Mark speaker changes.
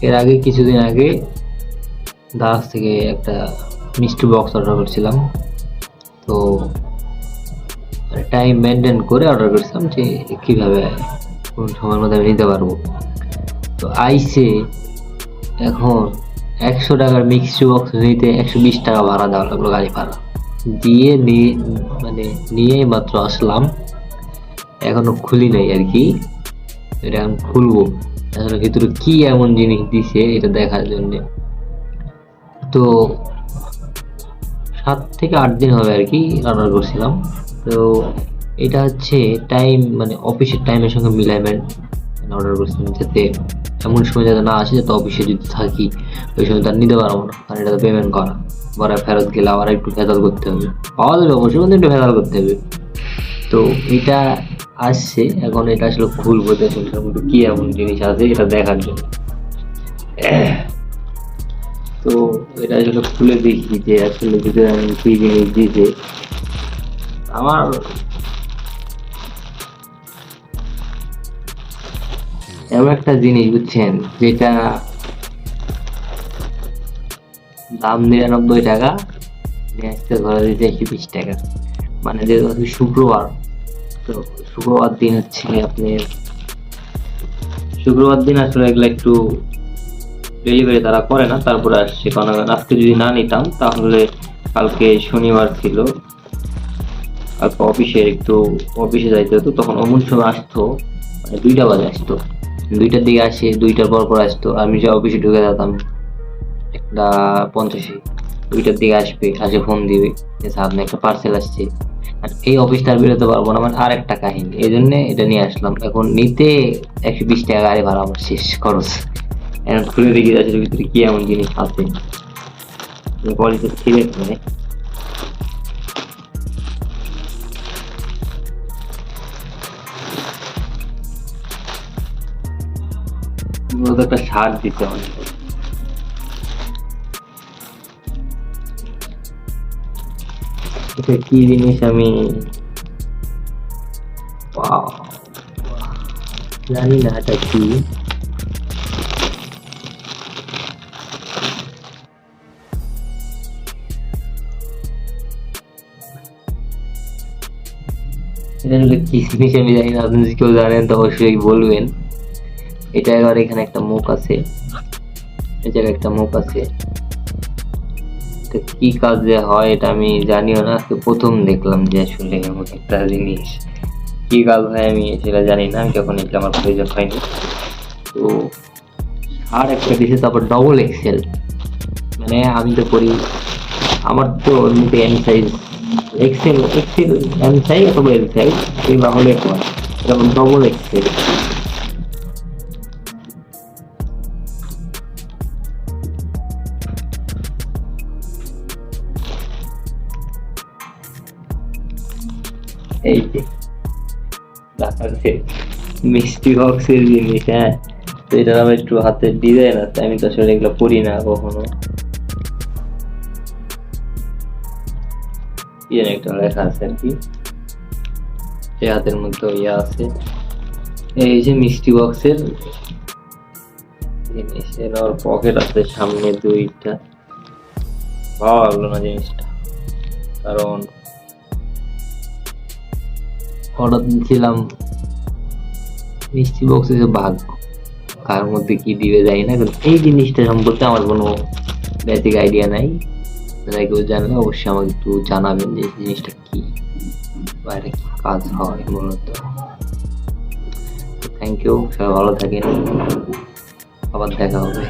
Speaker 1: এর আগে কিছুদিন আগে দারাজ থেকে একটা মিষ্টি বক্স অর্ডার করছিলাম। তো টাইম মেনটেন করে অর্ডার করছিলাম যে কিভাবে কোন সময়ের মধ্যে আমি নিতে পারবো। তো আইসে এখন 100 টাকার মিক্সড বক্স নিতে 120 টাকা ভাড়া দেওয়া লাগলো, গাড়ি ভাড়া দিয়ে মানে নিয়ে মাত্র আসলাম, এখনো খুলি নাই আর কি। এটা এখন খুলবো, আসলে ভিতরে কি এমন জিনিস দিছে এটা দেখার জন্য। তো 7 থেকে 8 দিন হবে আর কি অর্ডার করছিলাম। তো এটা হচ্ছে টাইম, মানে অফিসের টাইমের সঙ্গে মিলাইমেন্ট অর্ডার করছিলাম, যাতে এমন সময় যাতে না আসে যাতে অফিসে যদি থাকি ওই সময় তার নিতে পারবো না, কারণ এটা তো পেমেন্ট করা, আবার ফেরত গেলে আবার একটু ভেজাল করতে হবে। পাওয়া যাবে অবশ্যই, কিন্তু একটু ভেজাল করতে হবে। তো এটা আসছে, এখন এটা আসলে খুলবো, দেখুন কি এমন জিনিস আছে এটা দেখার জন্য। তো এটা আসলে খুলে দেখি যে আসলে ভিতরে আমি কি জিনিস দিয়েছে। আমার এমন একটা জিনিস বুঝছেন, যেটা দাম 99 টাকা, আজকে ধরা দিয়েছে 120 টাকা। মানে যে শুক্রবার, তো শুক্রবার দিন হচ্ছে আপনি, শুক্রবার দিন আসলে এগুলো একটু ডেলিভারি তারা করে না, তারপরে আসছে। কারণ আজকে যদি না নিতাম তাহলে কালকে শনিবার ছিল, কালকে অফিসে যাইতে হতো, তখন অমন সময় আসতো, মানে 2টা বাজে আসতো, 2টার দিকে আসে, 2টার পর আসতো, আমি যে অফিসে ঢুকে যেতাম 1:50, 2টার দিকে আসবে, আসে ফোন দিবে যে স্যার আপনার একটা পার্সেল আসছে। আর এই অফিসটা আর বেরোতে পারবো না, মানে আর একটা কাহিনী, এই জন্য এটা নিয়ে আসলাম। এখন নিতে 120 টাকা গাড়ি ভাড়া আমার শেষ খরচ। এখন খুলে দেখি আসলে ভিতরে কি এমন জিনিস আছে। পলিসি ঠিক আছে, মানে মূলত একটা সার দিতে হবে। এটা কি জিনিস আমি জানি না এটা কি। এটা আসলে কি জিনিস আমি জানি না, আপনি যদি কেউ জানেন তো অবশ্যই বলবেন। এটা এবার এখানে একটা মুখ আছে, এই জায়গায় একটা মুখ আছে। এটা কি কাজে হয় এটা আমি জানিও না, আজকে প্রথম দেখলাম যে আসলে এমন একটা জিনিস কি কাজ হয় আমি সেটা জানি না, আমি যখন এটা আমার প্রয়োজন হয়নি। তো আর একটা দিছে, তারপর ডবল এক্সেল, মানে আমি তো করি, আমার তো এমনিতে M size, XL M size অথবা এল সাইজ, এগুলো হলে হয়, যেমন ডবল এক্সেল। এই যে দেখাচ্ছে মিষ্টি বক্সের জিনিস, হ্যাঁ। তো এটা আমার একটু হাতের ডিজাইন আছে, আমি তো আসলে এগুলো পড়ি না কখনো। কি জানি একটা লেখা আছে আর কি, এই হাতের মধ্যে ইয়ে আছে। এই যে মিষ্টি বক্সের জিনিস, এর ওর পকেট আছে সামনে 2টা। ভালো লাগলো না জিনিসটা, কারণ অর্ডার দিয়েছিলাম মিষ্টি বক্স, এসে ভাগ্য কার মধ্যে কি দিবে যাই না, কিন্তু এই জিনিসটা সম্পর্কে আমার কোনো বেসিক আইডিয়া নাই। আপনারা কেউ জানলে অবশ্যই আমাকে একটু জানাবেন যে এই জিনিসটা কি বা এটা কি কাজ হয় মূলত। থ্যাংক ইউ, সবাই ভালো থাকেন, আবার দেখা হবে।